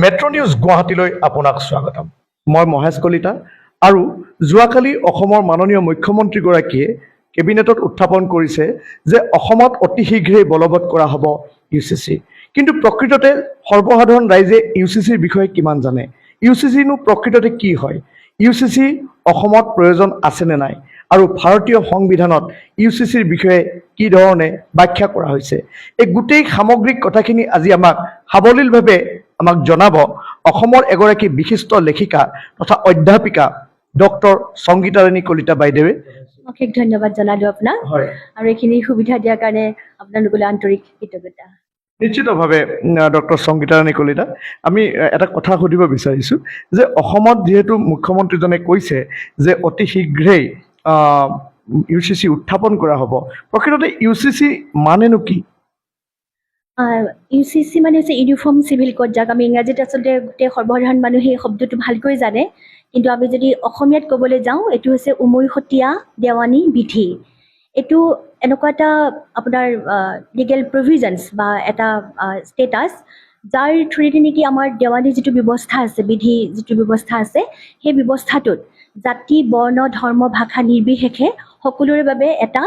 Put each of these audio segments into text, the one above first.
Metro' news গুৱাহাটীলৈ আপোনাক স্বাগতম। মই মহেশ কলিতা আৰু যোৱাকালি অসমৰ মাননীয় মুখ্যমন্ত্ৰীগৰাকীয়ে কেবিনেটত উত্থাপন কৰিছে যে অসমত অতি শীঘ্ৰেই বলবৎ কৰা হ'ব UCC। কিন্তু প্ৰকৃততে সৰ্বসাধাৰণ ৰাইজে UCCৰ বিষয়ে কিমান জানে? UCCনো প্ৰকৃততে কি হয়? UCC অসমত প্ৰয়োজন আছেনে নাই? আৰু ভাৰতীয় সংবিধানত UCCৰ বিষয়ে কি ধৰণে ব্যাখ্যা কৰা হৈছে? এই গোটেই সামগ্ৰিক কথাখিনি আজি আমাক সাৱলীলভাৱে আমাক জনাব অসমৰ এগৰাকী বিশিষ্ট লেখিকা তথা অধ্যাপিকা ডক্টৰ সংগীতাৰাণী কলিতা বাইদেৱে। অশেষ ধন্যবাদ জনালো আপোনাক হয়, আৰু এইখিনি সুবিধা দিয়াৰ কাৰণে আপোনালোকলৈ আন্তৰিক কৃতজ্ঞতা। নিশ্চিতভাৱে ডক্টৰ সংগীতাৰাণী কলিতা, আমি এটা কথা সুধিব বিচাৰিছোঁ যে অসমত যিহেতু মুখ্যমন্ত্ৰীজনে কৈছে যে অতি শীঘ্ৰেই UCC উত্থাপন কৰা হ'ব, প্ৰকৃততে UCC মানেনো কি? UCC মানে হৈছে ইউনিফৰ্ম চিভিল কোড, যাক আমি ইংৰাজীত আচলতে গোটেই সৰ্বসাধাৰণ মানুহে এই শব্দটো ভালকৈ জানে, কিন্তু আমি যদি অসমীয়াত ক'বলৈ যাওঁ এইটো হৈছে উমৈহতীয়া দেৱানী বিধি। এইটো এনেকুৱা এটা আপোনাৰ লিগেল প্ৰভিজনছ বা এটা ষ্টেটাছ যাৰ থ্ৰুৱেদি নেকি আমাৰ দেৱানী যিটো ব্যৱস্থা আছে, বিধি যিটো ব্যৱস্থা আছে, সেই ব্যৱস্থাটোত জাতি বৰ্ণ ধৰ্ম ভাষা নিৰ্বিশেষে সকলোৰে বাবে এটা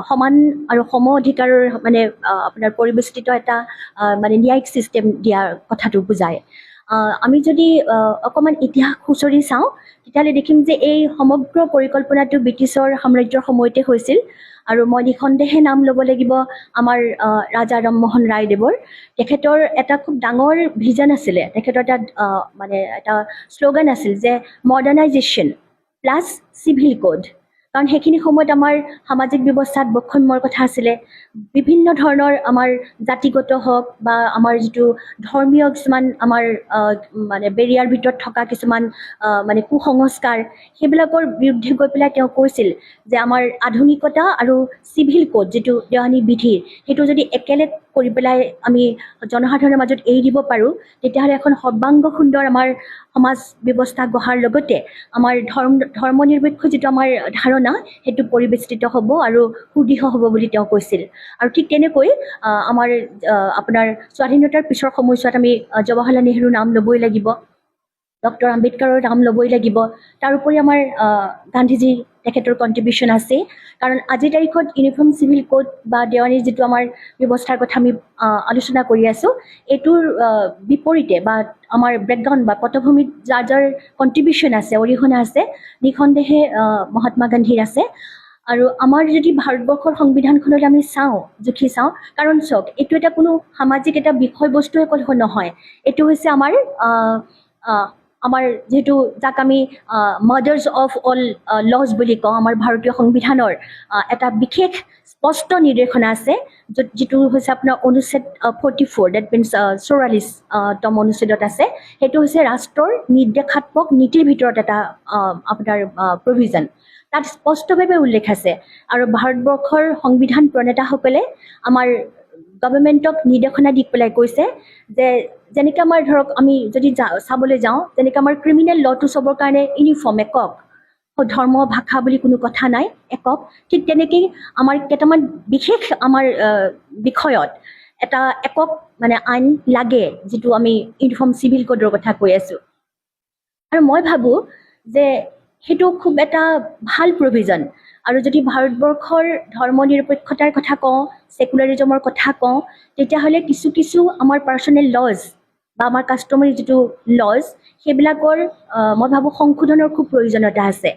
সমান আৰু সম অধিকাৰৰ মানে আপোনাৰ পৰিবেষ্টিত এটা মানে ন্যায়িক ছিষ্টেম দিয়াৰ কথাটো বুজায়। আমি যদি অকণমান ইতিহাস খুচৰি চাওঁ তেতিয়াহ'লে দেখিম যে এই সমগ্ৰ পৰিকল্পনাটো ব্ৰিটিছৰ সাম্ৰাজ্যৰ সময়তে হৈছিল। আৰু মই নিঃসন্দেহে নাম ল'ব লাগিব আমাৰ ৰাজা ৰামমোহন ৰায়দেৱৰ। তেখেতৰ এটা খুব ডাঙৰ ভিজন আছিলে, তেখেতৰ এটা মানে এটা শ্লোগান আছিল যে মডাৰ্ণাইজেশ্যন প্লাছ চিভিল কোড। কাৰণ সেইখিনি সময়ত আমাৰ সামাজিক ব্যৱস্থাত বৈষম্যৰ কথা আছিলে, বিভিন্ন ধৰণৰ আমাৰ জাতিগত হওক বা আমাৰ যিটো ধৰ্মীয় কিছুমান আমাৰ মানে বেৰিয়াৰ ভিতৰত থকা কিছুমান মানে কুসংস্কাৰ, সেইবিলাকৰ বিৰুদ্ধে গৈ পেলাই তেওঁ কৈছিল যে আমাৰ আধুনিকতা আৰু চিভিল কোড যিটো দেৱানী বিধিৰ, সেইটো যদি একেলগ কৰি পেলাই আমি জনসাধাৰণৰ মাজত এৰি দিব পাৰোঁ তেতিয়াহ'লে এখন সৰ্বাংগ সুন্দৰ আমাৰ সমাজ ব্যৱস্থা গঢ়াৰ লগতে আমাৰ ধৰ্ম নিৰপেক্ষ যিটো আমাৰ ধাৰণা সেইটো পৰিবেষ্টিত হ'ব আৰু সুদৃঢ় হ'ব বুলি তেওঁ কৈছিল। আৰু ঠিক তেনেকৈ আমাৰ আপোনাৰ স্বাধীনতাৰ পিছৰ সময়ছোৱাত আমি জৱাহৰলাল নেহৰুৰ নাম ল'বই লাগিব, ডক্টৰ আম্বেদকাৰৰ নাম ল'বই লাগিব, তাৰোপৰি আমাৰ গান্ধীজী তেখেতৰ কণ্ট্ৰিবিউশ্যন আছে। কাৰণ আজিৰ তাৰিখত ইউনিফৰ্ম চিভিল কোড বা দেৱানীৰ যিটো আমাৰ ব্যৱস্থাৰ কথা আমি আলোচনা কৰি আছোঁ, এইটোৰ বিপৰীতে বা আমাৰ বেকগ্ৰাউণ্ড বা পটভূমিত যাৰ যাৰ কণ্ট্ৰিবিউশ্যন আছে, অৰিহণা আছে, নিঃসন্দেহে মহাত্মা গান্ধীৰ আছে। আৰু আমাৰ যদি ভাৰতবৰ্ষৰ সংবিধানখনলৈ আমি জুখি চাওঁ, কাৰণ চাওক এইটো এটা কোনো সামাজিক এটা বিষয়বস্তুৱে নহয়, এইটো হৈছে আমাৰ যিহেতু যাক আমি মাদাৰ্ছ অফ অল লজ বুলি কওঁ, আমাৰ ভাৰতীয় সংবিধানৰ এটা বিশেষ স্পষ্ট নিৰ্দেশনা আছে যিটো হৈছে আপোনাৰ অনুচ্ছেদ 44, ডেট মিনছ 44তম অনুচ্ছেদত আছে। সেইটো হৈছে ৰাষ্ট্ৰৰ নিৰ্দেশাত্মক নীতিৰ ভিতৰত এটা আপোনাৰ প্ৰভিজন। তাত স্পষ্টভাৱে উল্লেখ আছে আৰু ভাৰতবৰ্ষৰ সংবিধান প্ৰণেতাসকলে আমাৰ গভৰ্ণমেণ্টক নিৰ্দেশনা দি পেলাই কৈছে যে যেনেকৈ আমাৰ ধৰক আমি যদি চাবলৈ যাওঁ, যেনেকৈ আমাৰ ক্ৰিমিনেল ল'টো চবৰ কাৰণে ইউনিফৰ্ম একক, ধৰ্ম ভাষা বুলি কোনো কথা নাই, একক, ঠিক তেনেকেই আমাৰ কেইটামান বিশেষ আমাৰ বিষয়ত এটা একক মানে আইন লাগে, যিটো আমি ইউনিফৰ্ম চিভিল কোডৰ কথা কৈ আছোঁ। আৰু মই ভাবোঁ যে সেইটো খুব এটা ভাল প্ৰভিজন। আৰু যদি ভাৰতবৰ্ষৰ ধৰ্ম নিৰপেক্ষতাৰ কথা কওঁ, ছেকুলাৰিজমৰ কথা কওঁ, তেতিয়াহ'লে কিছু আমাৰ পাৰ্চনেল লজ বা আমাৰ কাষ্টমাৰী যিটো লজ, সেইবিলাকৰ মই ভাবোঁ সংশোধনৰ খুব প্ৰয়োজনীয়তা আছে।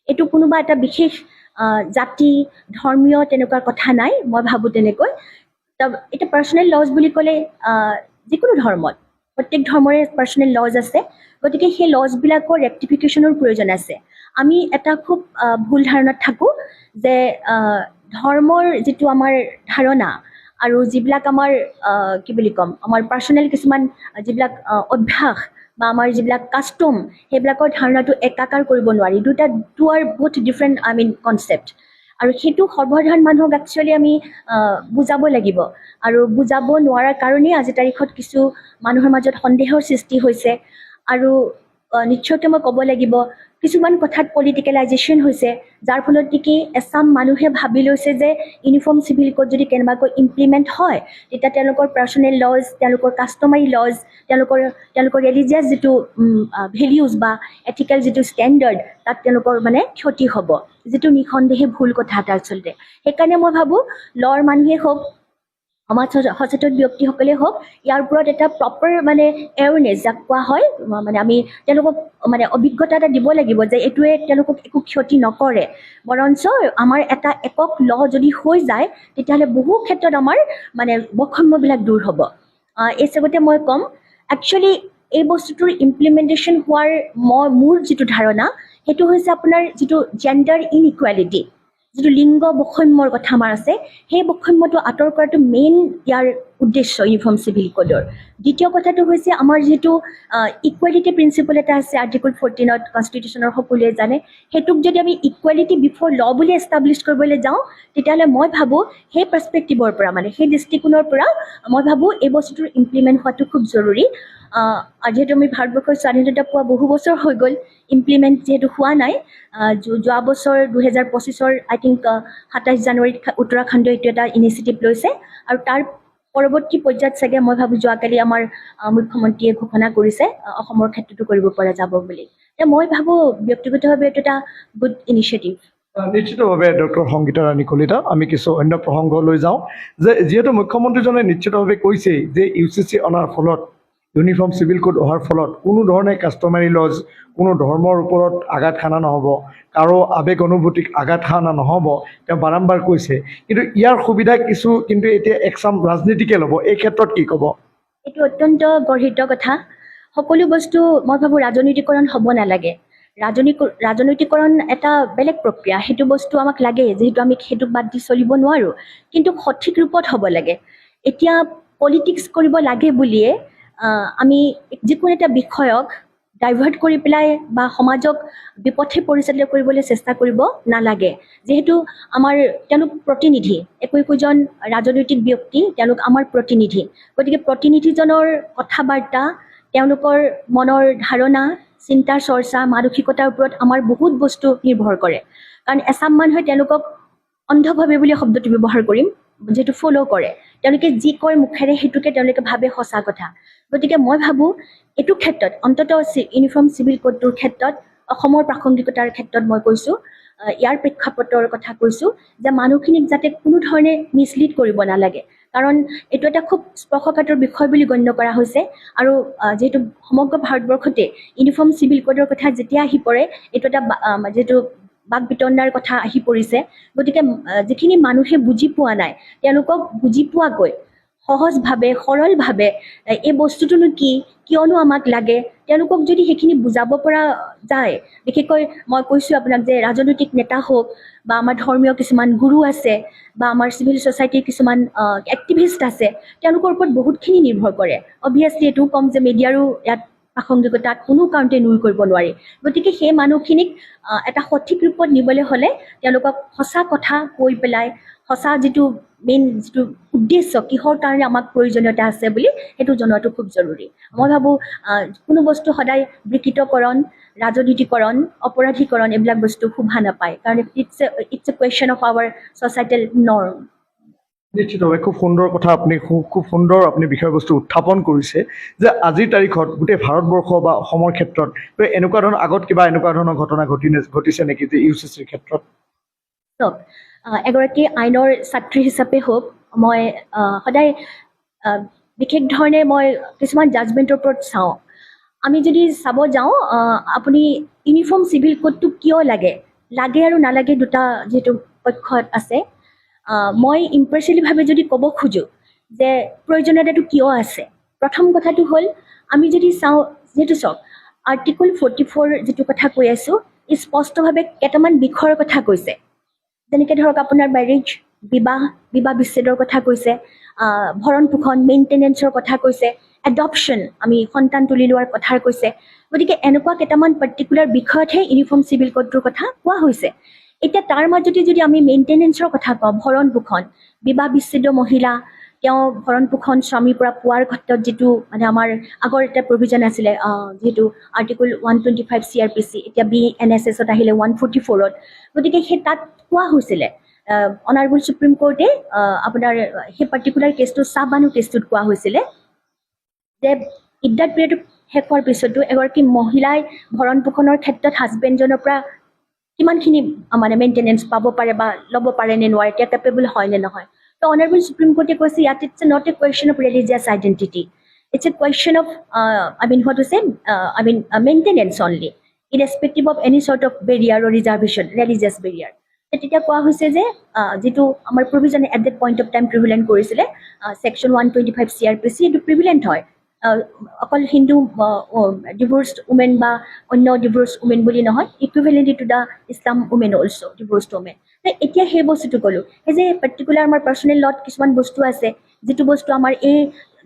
এইটো কোনোবা এটা বিশেষ জাতি ধৰ্মীয় তেনেকুৱা কথা নাই, মই ভাবোঁ তেনেকৈ। এতিয়া পাৰ্চনেল লজ বুলি ক'লে যিকোনো ধৰ্মত প্ৰত্যেক ধৰ্মৰে পাৰ্চনেল লজ আছে, গতিকে সেই লজবিলাকৰ ৰেক্টিফিকেশ্যনৰ প্ৰয়োজন আছে। আমি এটা খুব ভুল ধাৰণাত থাকোঁ যে ধৰ্মৰ যিটো আমাৰ ধাৰণা আৰু যিবিলাক আমাৰ কি বুলি ক'ম, আমাৰ পাৰ্চনেল কিছুমান যিবিলাক অভ্যাস বা আমাৰ যিবিলাক কাষ্টম, সেইবিলাকৰ ধাৰণাটো একাকাৰ কৰিব নোৱাৰি। টু আৰ বহুত ডিফাৰেণ্ট কনচেপ্ট। আৰু সেইটো সৰ্বসাধাৰণ মানুহক একচুৱেলি আমি বুজাব লাগিব। আৰু বুজাব নোৱাৰাৰ কাৰণেই আজিৰ তাৰিখত কিছু মানুহৰ মাজত সন্দেহৰ সৃষ্টি হৈছে। আৰু নিশ্চয়কৈ মই ক'ব লাগিব কিছুমান কথাত পলিটিকেলাইজেশ্যন হৈছে, যাৰ ফলত নেকি এছাম মানুহে ভাবি লৈছে যে ইউনিফৰ্ম চিভিল কোড যদি কেনেবাকৈ ইমপ্লিমেণ্ট হয় তেতিয়া তেওঁলোকৰ পাৰ্চনেল লজ, তেওঁলোকৰ কাষ্টমাৰী লজ, তেওঁলোকৰ ৰিলিজিয়াছ যিটো ভেলিউজ বা এথিকেল যিটো ষ্টেণ্ডাৰ্ড তাত তেওঁলোকৰ মানে ক্ষতি হ'ব, যিটো নিঃসন্দেহে ভুল কথা এটা আচলতে। সেইকাৰণে মই ভাবোঁ লৰ মানুহে হওক, সমাজ সচেতন ব্যক্তিসকলে হওক, ইয়াৰ ওপৰত এটা প্ৰপাৰ মানে এৱেৰনেছ যাক কোৱা হয়, মানে আমি তেওঁলোকক মানে অভিজ্ঞতা এটা দিব লাগিব যে এইটোৱে তেওঁলোকক একো ক্ষতি নকৰে, বৰঞ্চ আমাৰ এটা একক ল যদি হৈ যায় তেতিয়াহ'লে বহু ক্ষেত্ৰত আমাৰ মানে বৈষম্যবিলাক দূৰ হ'ব। এই চেগতে মই ক'ম, একচুৱেলি এই বস্তুটোৰ ইমপ্লিমেণ্টেশ্যন হোৱাৰ মোৰ যিটো ধাৰণা সেইটো হৈছে আপোনাৰ যিটো জেণ্ডাৰ ইনইকুৱেলিটি, যিটো লিংগ বৈষম্যৰ কথা আমাৰ আছে, সেই বৈষম্যটো আঁতৰ কৰাটো মেইন ইয়াৰ উদ্দেশ্য ইউনিফৰ্ম চিভিল কোডৰ। দ্বিতীয় কথাটো হৈছে আমাৰ যিটো ইকুৱেলিটি প্ৰিন্সিপল এটা আছে আৰ্টিকল 14ত কনষ্টিটিউশ্যনৰ, সকলোৱে জানে, সেইটোক যদি আমি ইকুৱেলিটি বিফৰ ল বুলি এষ্টাব্লিছ কৰিবলৈ যাওঁ তেতিয়াহ'লে মই ভাবোঁ সেই পাৰ্চপেক্টিভৰ পৰা মানে সেই দৃষ্টিকোণৰ পৰা মই ভাবোঁ এই বস্তুটোৰ ইমপ্লিমেণ্ট হোৱাটো খুব জৰুৰী। যিহেতু আমি ভাৰতবৰ্ষৰ স্বাধীনতা পোৱা বহু বছৰ হৈ গ'ল, ইমপ্লিমেণ্ট যিহেতু হোৱা নাই, যোৱা বছৰ 2025 আই থিংক 27 জানুৱাৰীত উত্তৰাখণ্ডে এইটো এটা ইনিচিয়েটিভ লৈছে, আৰু তাৰ পৰৱৰ্তী পৰ্যায়ত চাগে মই ভাবোঁ যোৱাকালি আমাৰ মুখ্যমন্ত্ৰীয়ে ঘোষণা কৰিছে অসমৰ ক্ষেত্ৰতো কৰিব পৰা যাব বুলি। মই ভাবোঁ ব্যক্তিগতভাৱে এইটো এটা গুড ইনিচিয়েটিভ। নিশ্চিতভাৱে ডক্টৰ সংগীতা ৰাণী কলিতা, আমি কিছু অন্য প্ৰসংগলৈ যাওঁ যে যিহেতু মুখ্যমন্ত্ৰীজনে নিশ্চিতভাৱে কৈছেই যে UCC অনাৰ ফলত, ইউনিফৰ্ম চিভিল কোড অহাৰ ফলত কোনো ধৰণে কাষ্টমাৰী লজ, কোনো ধৰ্মৰ ওপৰত আঘাত সানা নহ'ব, কাৰো আৱেগ অনুভূতিক আঘাত সানা নহ'ব, তেওঁ বাৰম্বাৰ কৈছে। কিন্তু ইয়াৰ সুবিধা কিছু কিন্তু এতিয়া একচাম ৰাজনীতিকে ল'ব, এই ক্ষেত্ৰত কি ক'ব? এইটো অত্যন্ত গৰ্হিত কথা। সকলো বস্তু মই ভাবোঁ ৰাজনৈতিকৰণ হ'ব নালাগে। ৰাজনৈতিকৰণ এটা বেলেগ প্ৰক্ৰিয়া, সেইটো বস্তু আমাক লাগে, যিহেতু আমি সেইটোক বাদ দি চলিব নোৱাৰোঁ, কিন্তু সঠিক ৰূপত হ'ব লাগে। এতিয়া পলিটিক্স কৰিব লাগে বুলিয়ে আমি যিকোনো এটা বিষয়ক ডাইভাৰ্ট কৰি পেলাই বা সমাজক বিপথে পৰিচালিত কৰিবলৈ চেষ্টা কৰিব নালাগে, যিহেতু আমাৰ তেওঁলোক প্ৰতিনিধি, একোজন ৰাজনৈতিক ব্যক্তি, তেওঁলোক আমাৰ প্ৰতিনিধি। গতিকে প্ৰতিনিধিজনৰ কথা বাৰ্তা, তেওঁলোকৰ মনৰ ধাৰণা, চিন্তাৰ চৰ্চা, মানসিকতাৰ ওপৰত আমাৰ বহুত বস্তু নিৰ্ভৰ কৰে। কাৰণ এছাম মানুহে তেওঁলোকক অন্ধভাৱে বুলি শব্দটো ব্যৱহাৰ কৰিম, যিহেতু ফ'ল' কৰে, তেওঁলোকে যি কয় মুখেৰে সেইটোকে তেওঁলোকে ভাবে সঁচা কথা। গতিকে মই ভাবোঁ এইটো ক্ষেত্ৰত অন্ততঃ ইউনিফৰ্ম চিভিল কোডটোৰ ক্ষেত্ৰত, অসমৰ প্ৰাসংগিকতাৰ ক্ষেত্ৰত মই কৈছোঁ, ইয়াৰ প্ৰেক্ষাপটৰ কথা কৈছোঁ যে মানুহখিনিক যাতে কোনো ধৰণে মিছলিড কৰিব নালাগে, কাৰণ এইটো এটা খুব স্পৰ্শকাতৰ বিষয় বুলি গণ্য কৰা হৈছে। আৰু যিহেতু সমগ্ৰ ভাৰতবৰ্ষতে ইউনিফৰ্ম চিভিল কোডৰ কথা যেতিয়া আহি পৰে, এইটো এটা যিহেতু বাক বিতণ্ডাৰ কথা আহি পৰিছে। গতিকে যিখিনি মানুহে বুজি পোৱা নাই তেওঁলোকক বুজি পোৱাকৈ সহজভাৱে, সৰলভাৱে এই বস্তুটোনো কি, কিয়নো আমাক লাগে, তেওঁলোকক যদি সেইখিনি বুজাব পৰা যায়, বিশেষকৈ মই কৈছোঁ আপোনাক যে ৰাজনৈতিক নেতা হওক বা আমাৰ ধৰ্মীয় কিছুমান গুৰু আছে বা আমাৰ চিভিল ছ'চাইটিৰ কিছুমান এক্টিভিষ্ট আছে, তেওঁলোকৰ ওপৰত বহুতখিনি নিৰ্ভৰ কৰে। অবভিয়াছলি এইটোও ক'ম যে মিডিয়াৰো ইয়াত প্ৰাসংগিকতাত কোনো কাৰণতে নুই কৰিব নোৱাৰি। গতিকে সেই মানুহখিনিক এটা সঠিক ৰূপত নিবলৈ হ'লে তেওঁলোকক সঁচা কথা কৈ পেলাই, সঁচা যিটো মেইন যিটো উদ্দেশ্য, কিহৰ কাৰণে আমাক প্ৰয়োজনীয়তা আছে বুলি সেইটো জনোৱাটো খুব জৰুৰী। মই ভাবোঁ কোনো বস্তু সদায় বিকৃতকৰণ, ৰাজনীতিকৰণ, অপৰাধীকৰণ এইবিলাক বস্তু শোভা নাপায়, কাৰণ it's a question of our societal norm. নিশ্চিতভাৱে খুব সুন্দৰ কথা, আপুনি খুব সুন্দৰ আপুনি বিষয়বস্তু উত্থাপন কৰিছে যে আজিৰ তাৰিখত গোটেই ভাৰতবৰ্ষ বা অসমৰ ক্ষেত্ৰত এনেকুৱা ধৰণৰ আগত কিবা এনেকুৱা ধৰণৰ ঘটনা ঘটিছে নেকি যে UCCৰ ক্ষেত্ৰত? চাওক, এগৰাকী আইনৰ ছাত্ৰী হিচাপে হওক, মই সদায় বিশেষ ধৰণে মই কিছুমান জাজমেণ্টৰ ওপৰত চাওঁ। আমি যদি চাব যাওঁ, আপুনি ইউনিফৰ্ম চিভিল কোডটো কিয় লাগে আৰু নালাগে, দুটা যিহেতু পক্ষত আছে। মই ইম্পাৰ্চিয়েলিভাৱে যদি ক'ব খোজোঁ যে প্ৰয়োজনীয়তাটো কিয় আছে, প্ৰথম কথাটো হ'ল আমি যদি চাওঁ, যিহেতু চাওক আৰ্টিকল 44 যিটো কথা কৈ আছোঁ, ই স্পষ্টভাৱে কেইটামান বিষয়ৰ কথা কৈছে। যেনেকৈ ধৰক আপোনাৰ মেৰিজ, বিবাহ বিচ্ছেদৰ কথা কৈছে, ভৰণ পোষণ, মেইনটেনেঞ্চৰ কথা কৈছে, এডপশ্যন, আমি সন্তান তুলি লোৱাৰ কথা কৈছে। গতিকে এনেকুৱা কেইটামান পাৰ্টিকুলাৰ বিষয়তহে ইউনিফৰ্ম চিভিল কোডটোৰ কথা কোৱা হৈছে। এতিয়া তাৰ মাজতে যদি আমি মেইনটেনেঞ্চৰ কথা কওঁ, ভৰণ পোষণ, বিবাহ বিচ্ছেদ মহিলা, তেওঁ ভৰণ পোষণ স্বামীৰ পৰা পোৱাৰ ক্ষেত্ৰত যিটো মানে আমাৰ আগৰ এটা প্ৰভিজন আছিলে যিহেতু আৰ্টিকল 125 CRPC এতিয়া BNSSত আহিলে 144ত গতিকে সেই তাত কোৱা হৈছিলে অনাৰেবল সুপ্ৰিম কোৰ্টে আপোনাৰ সেই পাৰ্টিকুলাৰ কেছটো চাহবানু কেছটোত কোৱা হৈছিলে যে ইদ্যাত পিৰিয়ড শেষ হোৱাৰ পিছতো এগৰাকী মহিলাই ভৰণ পোষণৰ ক্ষেত্ৰত হাজবেণ্ডজনৰ পৰা কিমানখিনি মানে মেইনটেনেঞ্চ পাব পাৰে বা ল'ব পাৰে নে নোৱাৰে এতিয়া কেপেবল হয় নে নহয় তো অনাৰেবল সুপ্ৰিম কোৰ্টে কৈছে ইয়াত it's not a question of religious identity it's a question of what to say maintenance only irrespective of any sort of barrier or reservation religious barrier তেতিয়া কোৱা হৈছে যে যিটো আমাৰ প্ৰভিজনে at that point of time prevalent কৰিছিলে section 125 CRPC এইটো প্ৰিভিলেণ্ট হয় অকল হিন্দু ডিভোৰ্ছড উমেন বা অন্য ডিভোৰ্ছ উমেন বুলি নহয় equivalently to the Islam women also' divorced women এতিয়া সেই বস্তুটো ক'লোঁ সেই যে পাৰ্টিকুলাৰ আমাৰ পাৰ্চনেল ল'ত কিছুমান বস্তু আছে যিটো বস্তু আমাৰ এই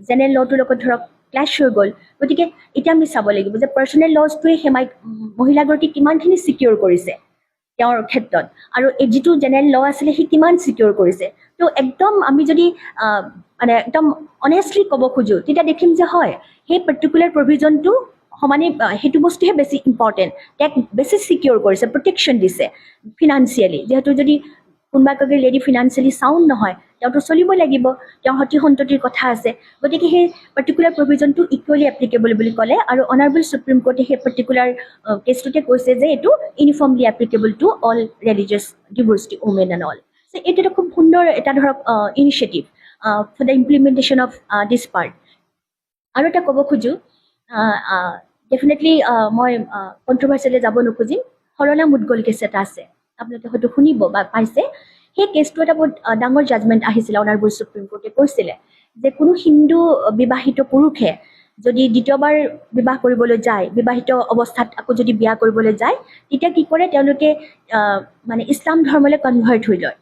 জেনেৰেল ল'টোৰ লগত ধৰক ক্লাছ হৈ গ'ল গতিকে এতিয়া আমি চাব লাগিব যে পাৰ্চনেল ল'টোৱে সেই মহিলাগৰাকীক কিমানখিনি ছিকিউৰ কৰিছে তেওঁৰ ক্ষেত্ৰত আৰু এই যিটো জেনেৰেল ল' আছিলে সি কিমান ছিকিউৰ কৰিছে তো একদম আমি যদি মানে একদম অনেষ্টলি ক'ব খোজোঁ তেতিয়া দেখিম যে হয় সেই পাৰ্টিকুলাৰ প্ৰভিজনটো সমানে সেইটো বস্তুহে বেছি ইম্পৰ্টেণ্ট তাক বেছি ছিকিউৰ কৰিছে প্ৰটেকশ্যন দিছে ফিনান্সিয়েলি যিহেতু যদি কোনোবা এগৰাকী লেডি ফিনান্সিয়েলি চাউণ্ড নহয় তেওঁতো চলিব লাগিব তেওঁ সতি সন্ততিৰ কথা আছে গতিকে সেই পাৰ্টিকুলাৰ প্ৰভিজনটো ইকুৱেলি এপ্লিকেবল বুলি ক'লে আৰু অনাৰেবল সুপ্ৰিম কোৰ্টে সেই পাৰ্টিকুলাৰ কেছটোতে কৈছে যে এইটো uniformly applicable to all religious divorced women and also' এইটো এটা খুব সুন্দৰ এটা ধৰক initiative for the implementation of this part আৰু এটা ক'ব খোজোঁ ডেফিনেটলি মই কণ্ট্ৰভাৰ্চিয়েলি যাব নোখোজিম সৰলা মুদগল কেছ এটা আছে আপোনালোকে হয়তো শুনিব বা পাইছে সেই কেছটো এটা বহুত ডাঙৰ জাজমেণ্ট আহিছিলে অনাৰেবল সুপ্ৰিম কোৰ্টে কৈছিলে যে কোনো হিন্দু বিবাহিত পুৰুষে যদি দ্বিতীয়বাৰ বিবাহ কৰিবলৈ যায় বিবাহিত অৱস্থাত আকৌ যদি বিয়া কৰিবলৈ যায় তেতিয়া কি কৰে তেওঁলোকে মানে ইছলাম ধৰ্মলৈ কনভাৰ্ট হৈ লয়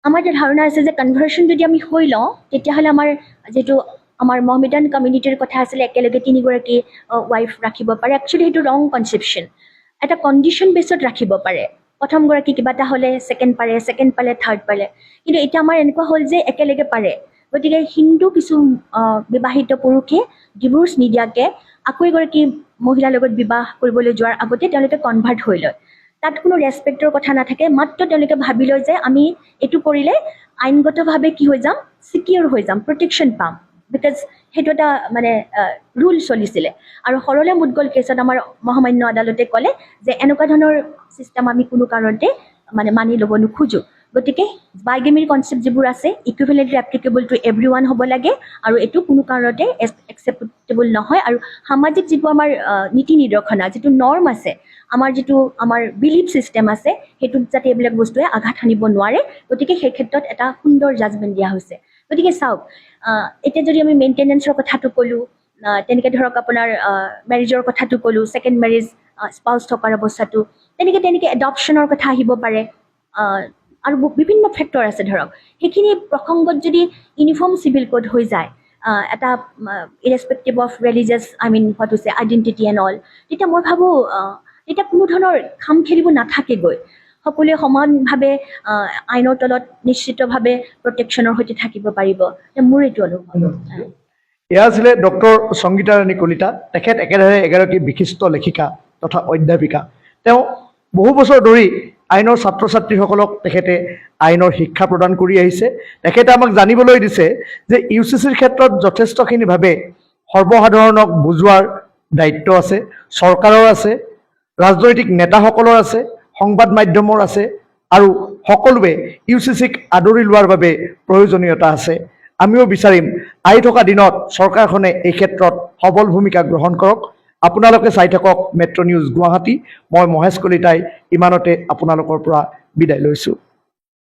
আমাৰ এটা ধাৰণা আছে যে কনভাৰ্চন যদি আমি হৈ লওঁ তেতিয়াহ'লে আমাৰ যিটো আমাৰ মহমেডান কমিউনিটিৰ কথা আছিলে একেলগে 3গৰাকী ৱাইফ ৰাখিব পাৰে একচুৱেলি সেইটো ৰং কনচেপশ্যন এটা কণ্ডিশ্যন বেছত ৰাখিব পাৰে প্ৰথমগৰাকী কিবা এটা হ'লে ছেকেণ্ড পালে থাৰ্ড পালে কিন্তু এতিয়া আমাৰ এনেকুৱা হ'ল যে একেলগে পাৰে গতিকে হিন্দু কিছু বিবাহিত পুৰুষে ডিভোৰ্চ নিদিয়াকৈ আকৌ এগৰাকী মহিলাৰ লগত বিবাহ কৰিবলৈ যোৱাৰ আগতে তেওঁলোকে কনভাৰ্ট হৈ লয় তাত কোনো ৰেছপেক্টৰ কথা নাথাকে মাত্ৰ তেওঁলোকে ভাবি লয় যে আমি এইটো কৰিলে আইনগতভাৱে কি হৈ যাম ছিকিউৰ হৈ যাম প্ৰটেকশ্যন পাম বিকজ সেইটো এটা মানে ৰুল চলিছিলে আৰু সৰলা মুদগল কেছত আমাৰ মহামান্য আদালতে ক'লে যে এনেকুৱা ধৰণৰ ছিষ্টেম আমি কোনো কাৰণতে মানে মানি ল'ব নোখোজোঁ গতিকে বাইগেমিৰ কনচেপ্ট যিবোৰ আছে ইকুইভেলেণ্টলি এপ্লিকেবল টু এভৰি ওৱান হ'ব লাগে আৰু এইটো কোনো কাৰণতে একচেপ্টেবল নহয় আৰু সামাজিক যিটো আমাৰ নীতি নিৰ্দেশনা যিটো নৰ্ম আছে আমাৰ বিলিফ ছিষ্টেম আছে সেইটোত যাতে এইবিলাক বস্তুৱে আঘাত সানিব নোৱাৰে গতিকে সেই ক্ষেত্ৰত এটা সুন্দৰ জাজমেণ্ট দিয়া হৈছে গতিকে চাওক এতিয়া যদি আমি মেইনটেনেঞ্চৰ কথাটো ক'লোঁ তেনেকৈ ধৰক আপোনাৰ মেৰিজৰ কথাটো ক'লোঁ ছেকেণ্ড মেৰিজ স্পাউচ থকাৰ অৱস্থাটো তেনেকৈ এডপশ্যনৰ কথা আহিব পাৰে আৰু বিভিন্ন ফেক্টৰ আছে ধৰক সেইখিনি প্ৰসংগত যদি ইউনিফৰ্ম চিভিল কোড হৈ যায় এটা ইৰেছপেক্টিভ অফ ৰিলিজিয়াছ হোৱাট হৈছে আইডেণ্টিটি এণ্ড অল তেতিয়া মই ভাবোঁ তেতিয়া কোনো ধৰণৰ খাম খেলিব নাথাকেগৈ সকলোৱে সমানভাৱে আইনৰ তলত নিশ্চিতভাৱে প্ৰটেকশ্যনৰ সৈতে থাকিব পাৰিব মোৰ এইটো অনুভৱ এয়া আছিলে ডক্টৰ সংগীতা ৰাণী কলিতা তেখেত একেদৰে এগৰাকী বিশিষ্ট লেখিকা তথা অধ্যাপিকা তেওঁ বহু বছৰ ধৰি আইনৰ ছাত্ৰ ছাত্ৰীসকলক তেখেতে আইনৰ শিক্ষা প্ৰদান কৰি আহিছে তেখেতে আমাক জানিবলৈ দিছে যে UCCৰ ক্ষেত্ৰত যথেষ্টখিনিভাৱে সৰ্বসাধাৰণক বুজোৱাৰ দায়িত্ব আছে চৰকাৰৰ আছে ৰাজনৈতিক নেতাসকলৰ আছে সংবাদ মাধ্যমৰ আছে আৰু সকলোৱে UCCক আদৰি লোৱাৰ বাবে প্ৰয়োজনীয়তা আছে আমিও বিচাৰিম আহি থকা দিনত চৰকাৰখনে এই ক্ষেত্ৰত সবল ভূমিকা গ্ৰহণ কৰক আপোনালোকে চাই থাকক মেট্ৰ' নিউজ গুৱাহাটী মই মহেশ কলিতাই ইমানতে আপোনালোকৰ পৰা বিদায় লৈছোঁ